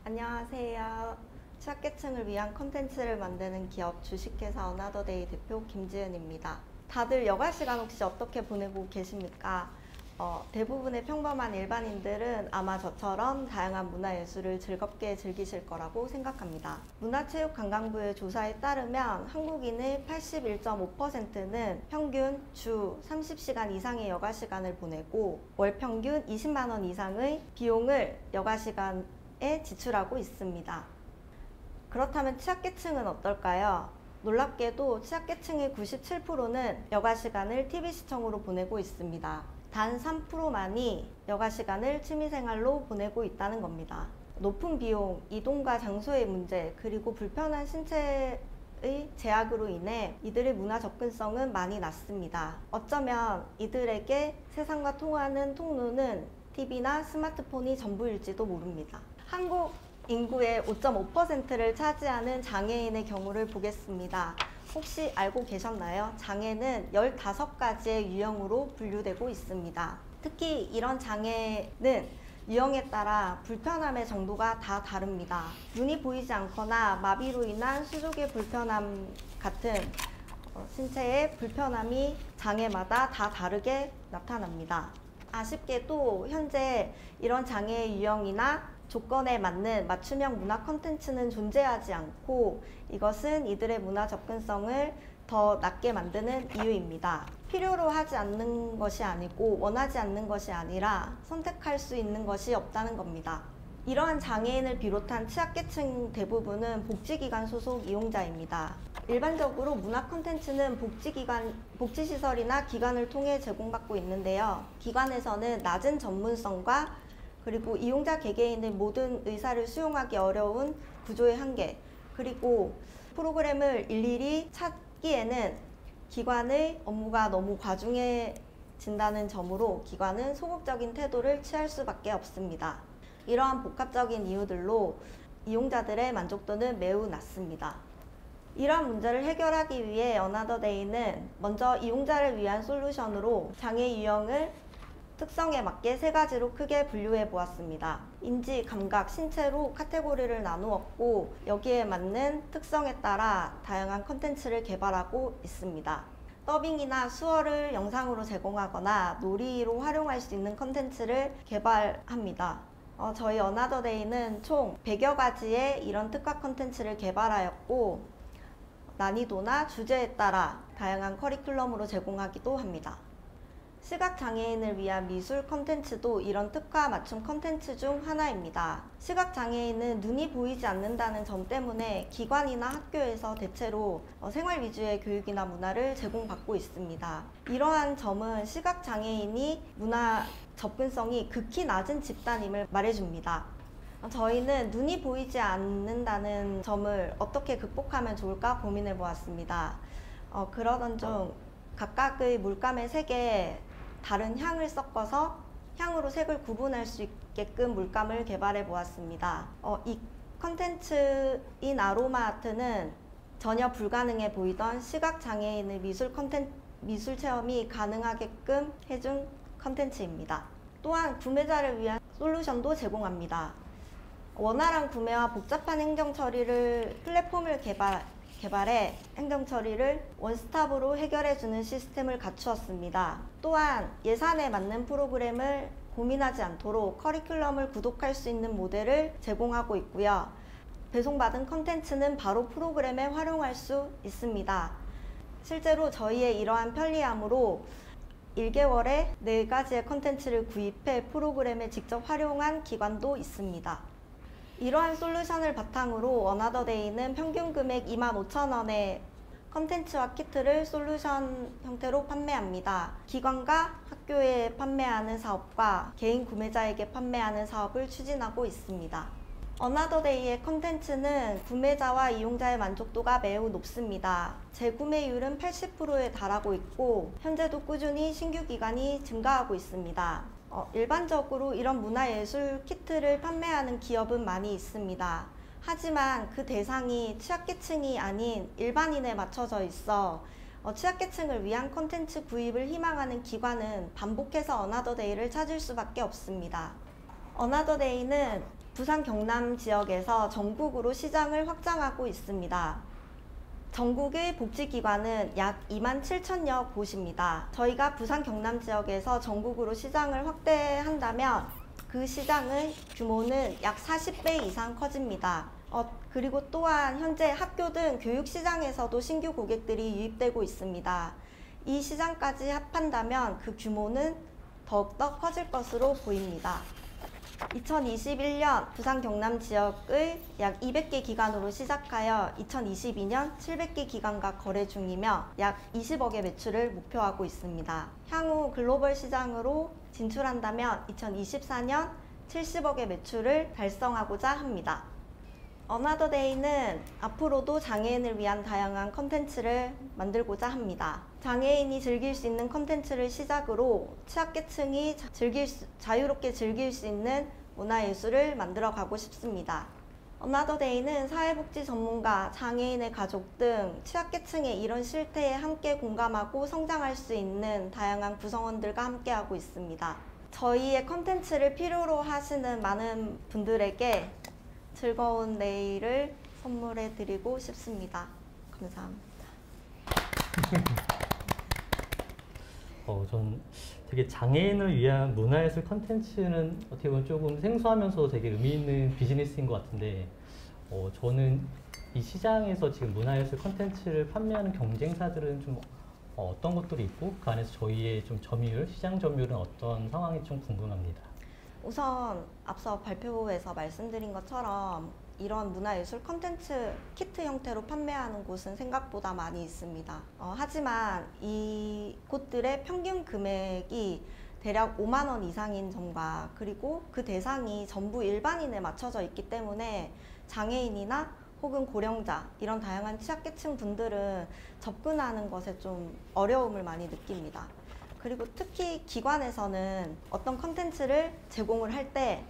안녕하세요. 취약계층을 위한 콘텐츠를 만드는 기업 주식회사 어나더데이 대표 김지은입니다. 다들 여가 시간 혹시 어떻게 보내고 계십니까? 대부분의 평범한 일반인들은 아마 저처럼 다양한 문화예술을 즐겁게 즐기실 거라고 생각합니다. 문화체육관광부의 조사에 따르면 한국인의 81.5%는 평균 주 30시간 이상의 여가 시간을 보내고 월 평균 20만 원 이상의 비용을 여가 시간에 지출하고 있습니다. 그렇다면 취약계층은 어떨까요? 놀랍게도 취약계층의 97%는 여가 시간을 TV 시청으로 보내고 있습니다. 단 3%만이 여가 시간을 취미생활로 보내고 있다는 겁니다. 높은 비용, 이동과 장소의 문제, 그리고 불편한 신체의 제약으로 인해 이들의 문화 접근성은 많이 낮습니다. 어쩌면 이들에게 세상과 통하는 통로는 TV나 스마트폰이 전부일지도 모릅니다. 한국 인구의 5.5%를 차지하는 장애인의 경우를 보겠습니다. 혹시 알고 계셨나요? 장애는 15가지의 유형으로 분류되고 있습니다. 특히 이런 장애는 유형에 따라 불편함의 정도가 다 다릅니다. 눈이 보이지 않거나 마비로 인한 수족의 불편함 같은 신체의 불편함이 장애마다 다 다르게 나타납니다. 아쉽게도 현재 이런 장애의 유형이나 조건에 맞는 맞춤형 문화 콘텐츠는 존재하지 않고 이것은 이들의 문화 접근성을 더 낮게 만드는 이유입니다. 필요로 하지 않는 것이 아니고 원하지 않는 것이 아니라 선택할 수 있는 것이 없다는 겁니다. 이러한 장애인을 비롯한 취약계층 대부분은 복지기관 소속 이용자입니다. 일반적으로 문화 콘텐츠는 복지시설이나 기관을 통해 제공받고 있는데요. 기관에서는 낮은 전문성과 그리고 이용자 개개인의 모든 의사를 수용하기 어려운 구조의 한계, 그리고 프로그램을 일일이 찾기에는 기관의 업무가 너무 과중해진다는 점으로 기관은 소극적인 태도를 취할 수밖에 없습니다. 이러한 복합적인 이유들로 이용자들의 만족도는 매우 낮습니다. 이러한 문제를 해결하기 위해 어나더데이는 먼저 이용자를 위한 솔루션으로 장애 유형을 특성에 맞게 3가지로 크게 분류해 보았습니다. 인지, 감각, 신체로 카테고리를 나누었고 여기에 맞는 특성에 따라 다양한 컨텐츠를 개발하고 있습니다. 더빙이나 수어를 영상으로 제공하거나 놀이로 활용할 수 있는 컨텐츠를 개발합니다. 저희 어나더데이는 총 100여 가지의 이런 특화 컨텐츠를 개발하였고 난이도나 주제에 따라 다양한 커리큘럼으로 제공하기도 합니다. 시각장애인을 위한 미술 컨텐츠도 이런 특화 맞춤 컨텐츠 중 하나입니다. 시각장애인은 눈이 보이지 않는다는 점 때문에 기관이나 학교에서 대체로 생활 위주의 교육이나 문화를 제공받고 있습니다. 이러한 점은 시각장애인이 문화 접근성이 극히 낮은 집단임을 말해줍니다. 저희는 눈이 보이지 않는다는 점을 어떻게 극복하면 좋을까 고민해 보았습니다. 그러던 중 각각의 물감의 색에 다른 향을 섞어서 향으로 색을 구분할 수 있게끔 물감을 개발해 보았습니다. 이 컨텐츠인 아로마 아트는 전혀 불가능해 보이던 시각장애인의 미술 체험이 가능하게끔 해준 컨텐츠입니다. 또한 구매자를 위한 솔루션도 제공합니다. 원활한 구매와 복잡한 행정 처리를 플랫폼을 개발해 행정 처리를 원스톱으로 해결해주는 시스템을 갖추었습니다. 또한 예산에 맞는 프로그램을 고민하지 않도록 커리큘럼을 구독할 수 있는 모델을 제공하고 있고요. 배송받은 컨텐츠는 바로 프로그램에 활용할 수 있습니다. 실제로 저희의 이러한 편리함으로 1개월에 4가지의 컨텐츠를 구입해 프로그램에 직접 활용한 기관도 있습니다. 이러한 솔루션을 바탕으로 어나더데이는 평균 금액 25,000원의 컨텐츠와 키트를 솔루션 형태로 판매합니다. 기관과 학교에 판매하는 사업과 개인 구매자에게 판매하는 사업을 추진하고 있습니다. 어나더데이의 컨텐츠는 구매자와 이용자의 만족도가 매우 높습니다. 재구매율은 80%에 달하고 있고 현재도 꾸준히 신규 기관이 증가하고 있습니다. 일반적으로 이런 문화예술 키트를 판매하는 기업은 많이 있습니다. 하지만 그 대상이 취약계층이 아닌 일반인에 맞춰져 있어 취약계층을 위한 콘텐츠 구입을 희망하는 기관은 반복해서 어나더데이를 찾을 수밖에 없습니다. 어나더데이는 부산 경남 지역에서 전국으로 시장을 확장하고 있습니다. 전국의 복지기관은 약 27,000여 곳입니다. 저희가 부산 경남 지역에서 전국으로 시장을 확대한다면 그 시장의 규모는 약 40배 이상 커집니다. 그리고 또한 현재 학교 등 교육시장에서도 신규 고객들이 유입되고 있습니다. 이 시장까지 합한다면 그 규모는 더욱더 커질 것으로 보입니다. 2021년 부산 경남 지역의 약 200개 기관으로 시작하여 2022년 700개 기관과 거래 중이며 약 20억의 매출을 목표하고 있습니다. 향후 글로벌 시장으로 진출한다면 2024년 70억의 매출을 달성하고자 합니다. 어나더데이는 앞으로도 장애인을 위한 다양한 컨텐츠를 만들고자 합니다. 장애인이 즐길 수 있는 컨텐츠를 시작으로 취약계층이 자유롭게 즐길 수 있는 문화예술을 만들어 가고 싶습니다. 어나더데이는 사회복지 전문가, 장애인의 가족 등 취약계층의 이런 실태에 함께 공감하고 성장할 수 있는 다양한 구성원들과 함께하고 있습니다. 저희의 컨텐츠를 필요로 하시는 많은 분들에게 즐거운 내일을 선물해 드리고 싶습니다. 감사합니다. 전 되게 장애인을 위한 문화예술 컨텐츠는 어떻게 보면 조금 생소하면서도 되게 의미 있는 비즈니스인 것 같은데 저는 이 시장에서 지금 문화예술 컨텐츠를 판매하는 경쟁사들은 좀 어떤 것들이 있고 그 안에서 저희의 좀 점유율, 시장 점유율은 어떤 상황이 좀 궁금합니다. 우선 앞서 발표에서 말씀드린 것처럼 이런 문화예술 컨텐츠 키트 형태로 판매하는 곳은 생각보다 많이 있습니다. 하지만 이 곳들의 평균 금액이 대략 5만 원 이상인 점과 그리고 그 대상이 전부 일반인에 맞춰져 있기 때문에 장애인이나 혹은 고령자 이런 다양한 취약계층 분들은 접근하는 것에 좀 어려움을 많이 느낍니다. 그리고 특히 기관에서는 어떤 컨텐츠를 제공을 할 때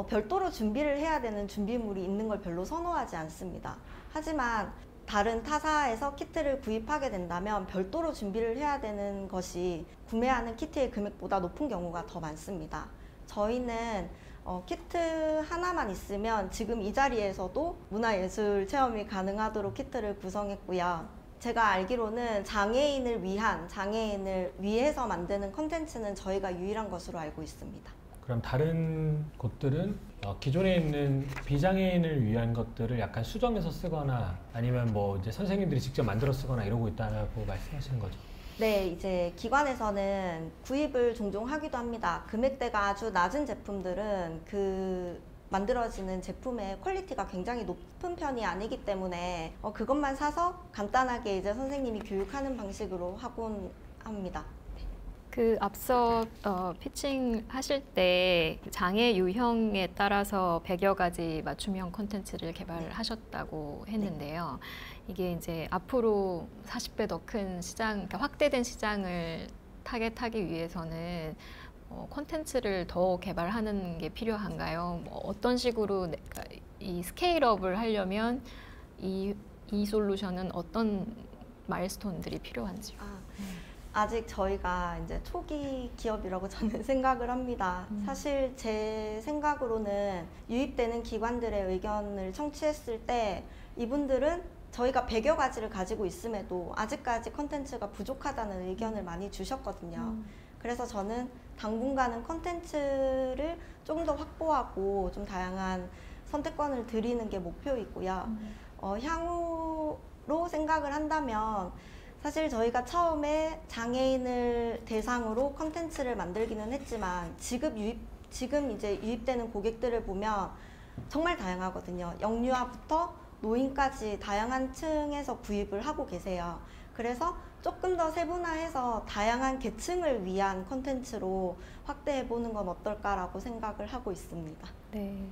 별도로 준비를 해야 되는 준비물이 있는 걸 별로 선호하지 않습니다. 하지만 다른 타사에서 키트를 구입하게 된다면 별도로 준비를 해야 되는 것이 구매하는 키트의 금액보다 높은 경우가 더 많습니다. 저희는 키트 하나만 있으면 지금 이 자리에서도 문화예술 체험이 가능하도록 키트를 구성했고요. 제가 알기로는 장애인을 위해서 만드는 컨텐츠는 저희가 유일한 것으로 알고 있습니다. 그럼 다른 곳들은 기존에 있는 비장애인을 위한 것들을 약간 수정해서 쓰거나 아니면 뭐 이제 선생님들이 직접 만들어 쓰거나 이러고 있다고 말씀하시는 거죠? 네, 이제 기관에서는 구입을 종종 하기도 합니다. 금액대가 아주 낮은 제품들은 만들어지는 제품의 퀄리티가 굉장히 높은 편이 아니기 때문에 그것만 사서 간단하게 이제 선생님이 교육하는 방식으로 하곤 합니다. 앞서 피칭 하실 때 장애 유형에 따라서 100여 가지 맞춤형 콘텐츠를 개발하셨다고 했는데요. 이게 이제 앞으로 40배 더 큰 시장, 그러니까 확대된 시장을 타겟하기 위해서는 콘텐츠를 더 개발하는 게 필요한가요? 어떤 식으로 이 스케일업을 하려면 이 솔루션은 어떤 마일스톤들이 필요한지요? 아직 저희가 이제 초기 기업이라고 저는 생각을 합니다. 사실 제 생각으로는 유입되는 기관들의 의견을 청취했을 때 이분들은 저희가 100여 가지를 가지고 있음에도 아직까지 컨텐츠가 부족하다는 의견을 많이 주셨거든요. 그래서 저는 당분간은 컨텐츠를 조금 더 확보하고 좀 다양한 선택권을 드리는 게 목표이고요. 향후로 생각을 한다면 사실 저희가 처음에 장애인을 대상으로 컨텐츠를 만들기는 했지만 지금 이제 유입되는 고객들을 보면 정말 다양하거든요. 영유아부터 노인까지 다양한 층에서 구입을 하고 계세요. 그래서 조금 더 세분화해서 다양한 계층을 위한 컨텐츠로 확대해보는 건 어떨까라고 생각을 하고 있습니다. 네.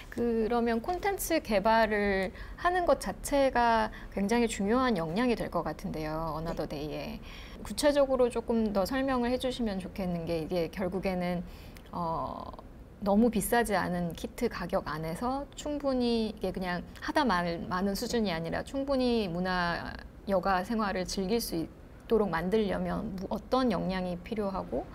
그러면 콘텐츠 개발을 하는 것 자체가 굉장히 중요한 역량이 될 것 같은데요. 어나더데이에. 구체적으로 조금 더 설명을 해주시면 좋겠는 게 이게 결국에는 너무 비싸지 않은 키트 가격 안에서 충분히 이게 그냥 하다 마는 수준이 아니라 충분히 문화 여가 생활을 즐길 수 있도록 만들려면 어떤 역량이 필요하고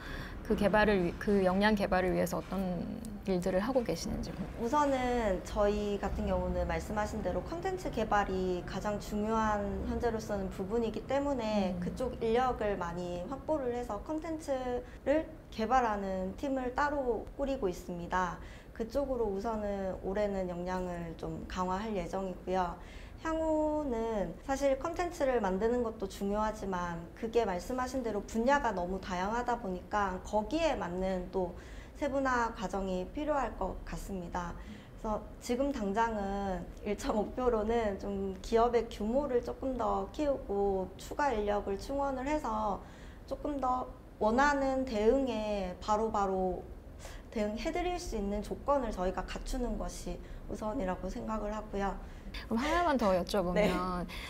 그 그 역량 개발을 위해서 어떤 일들을 하고 계시는지 궁금해요. 우선은 저희 같은 경우는 말씀하신 대로 컨텐츠 개발이 가장 중요한 현재로서는 부분이기 때문에 그쪽 인력을 많이 확보를 해서 컨텐츠를 개발하는 팀을 따로 꾸리고 있습니다. 그쪽으로 우선은 올해는 역량을 좀 강화할 예정이고요. 향후는 사실 컨텐츠를 만드는 것도 중요하지만 그게 말씀하신 대로 분야가 너무 다양하다 보니까 거기에 맞는 또 세분화 과정이 필요할 것 같습니다. 그래서 지금 당장은 1차 목표로는 좀 기업의 규모를 조금 더 키우고 추가 인력을 충원을 해서 조금 더 원하는 대응에 바로바로 대응해드릴 수 있는 조건을 저희가 갖추는 것이 우선이라고 생각을 하고요. 그럼 하나만 더 여쭤보면 네.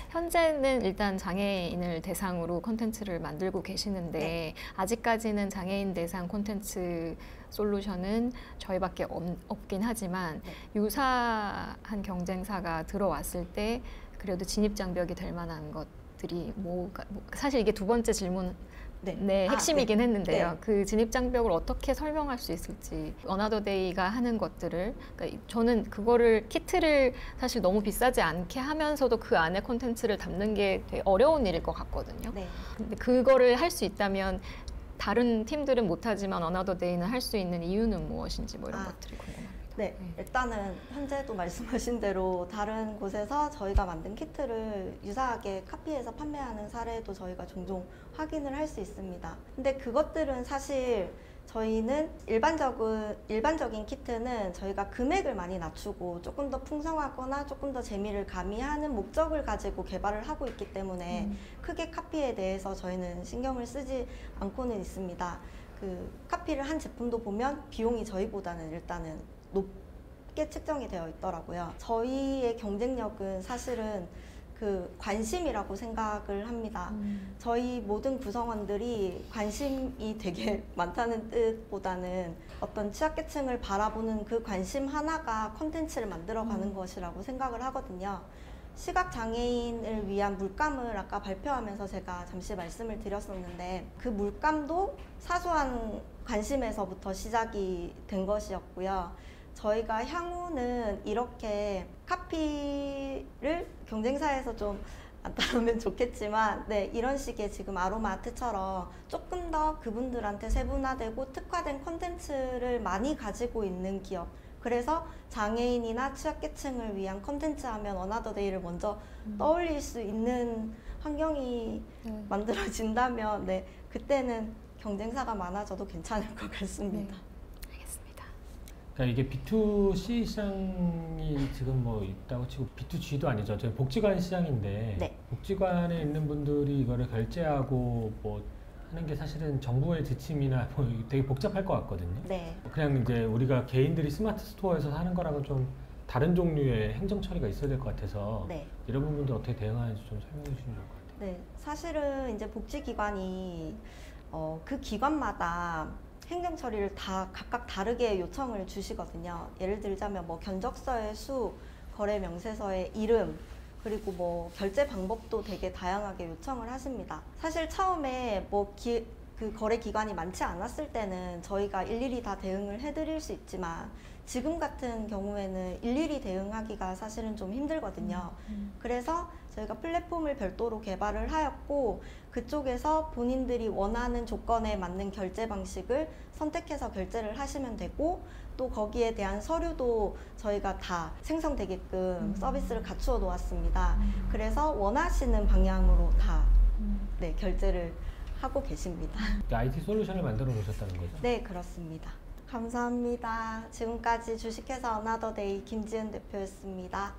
현재는 일단 장애인을 대상으로 콘텐츠를 만들고 계시는데 네. 아직까지는 장애인 대상 콘텐츠 솔루션은 저희밖에 없긴 하지만 네. 유사한 경쟁사가 들어왔을 때 그래도 진입 장벽이 될 만한 것들이 사실 이게 두 번째 질문 네, 핵심이긴 네. 했는데요. 네. 그 진입 장벽을 어떻게 설명할 수 있을지 어나더데이가 하는 것들을 그러니까 저는 그거를 키트를 사실 너무 비싸지 않게 하면서도 그 안에 콘텐츠를 담는 게 되게 어려운 일일 것 같거든요. 네. 근데 그거를 할 수 있다면 다른 팀들은 못하지만 어나더데이는 할 수 있는 이유는 무엇인지 뭐 이런 것들이 궁금합니다. 네, 일단은 현재도 말씀하신 대로 다른 곳에서 저희가 만든 키트를 유사하게 카피해서 판매하는 사례도 저희가 종종 확인을 할 수 있습니다. 근데 그것들은 사실 저희는 일반적인 키트는 저희가 금액을 많이 낮추고 조금 더 풍성하거나 조금 더 재미를 가미하는 목적을 가지고 개발을 하고 있기 때문에 크게 카피에 대해서 저희는 신경을 쓰지 않고는 있습니다. 그 카피를 한 제품도 보면 비용이 저희보다는 일단은 높게 측정이 되어 있더라고요. 저희의 경쟁력은 사실은 그 관심이라고 생각을 합니다. 저희 모든 구성원들이 관심이 되게 많다는 뜻보다는 어떤 취약계층을 바라보는 그 관심 하나가 콘텐츠를 만들어가는 것이라고 생각을 하거든요. 시각장애인을 위한 물감을 아까 발표하면서 제가 잠시 말씀을 드렸었는데 그 물감도 사소한 관심에서부터 시작이 된 것이었고요. 저희가 향후는 이렇게 카피를 경쟁사에서 좀 안 따르면 좋겠지만 네, 이런 식의 지금 아로마아트처럼 조금 더 그분들한테 세분화되고 특화된 콘텐츠를 많이 가지고 있는 기업, 그래서 장애인이나 취약계층을 위한 콘텐츠 하면 어나더데이를 먼저 떠올릴 수 있는 환경이 만들어진다면 네, 그때는 경쟁사가 많아져도 괜찮을 것 같습니다. 네. 알겠습니다. 그러니까 이게 B2C 시장이 지금 뭐 있다고 치고 B2G도 아니죠. 저희 복지관 시장인데 네. 복지관에 있는 분들이 이거를 결제하고 뭐 하는 게 사실은 정부의 지침이나 뭐 되게 복잡할 것 같거든요. 네. 그냥 이제 우리가 개인들이 스마트 스토어에서 사는 거랑은 좀 다른 종류의 행정 처리가 있어야 될 것 같아서 네. 이런 부분들 어떻게 대응하는지 좀 설명해 주시면 좋을 것 같아요. 네, 사실은 이제 복지기관이 그 기관마다 행정 처리를 다 각각 다르게 요청을 주시거든요. 예를 들자면 뭐 견적서의 수, 거래 명세서의 이름, 그리고 뭐 결제 방법도 되게 다양하게 요청을 하십니다. 사실 처음에 뭐 그 거래 기관이 많지 않았을 때는 저희가 일일이 다 대응을 해드릴 수 있지만 지금 같은 경우에는 일일이 대응하기가 사실은 좀 힘들거든요. 그래서 저희가 플랫폼을 별도로 개발을 하였고 그쪽에서 본인들이 원하는 조건에 맞는 결제 방식을 선택해서 결제를 하시면 되고 또 거기에 대한 서류도 저희가 다 생성되게끔 서비스를 갖추어 놓았습니다. 그래서 원하시는 방향으로 다 네, 결제를 하고 계십니다. IT 솔루션을 만들어 놓으셨다는 거죠? 네, 그렇습니다. 감사합니다. 지금까지 주식회사 어나더데이 김지은 대표였습니다.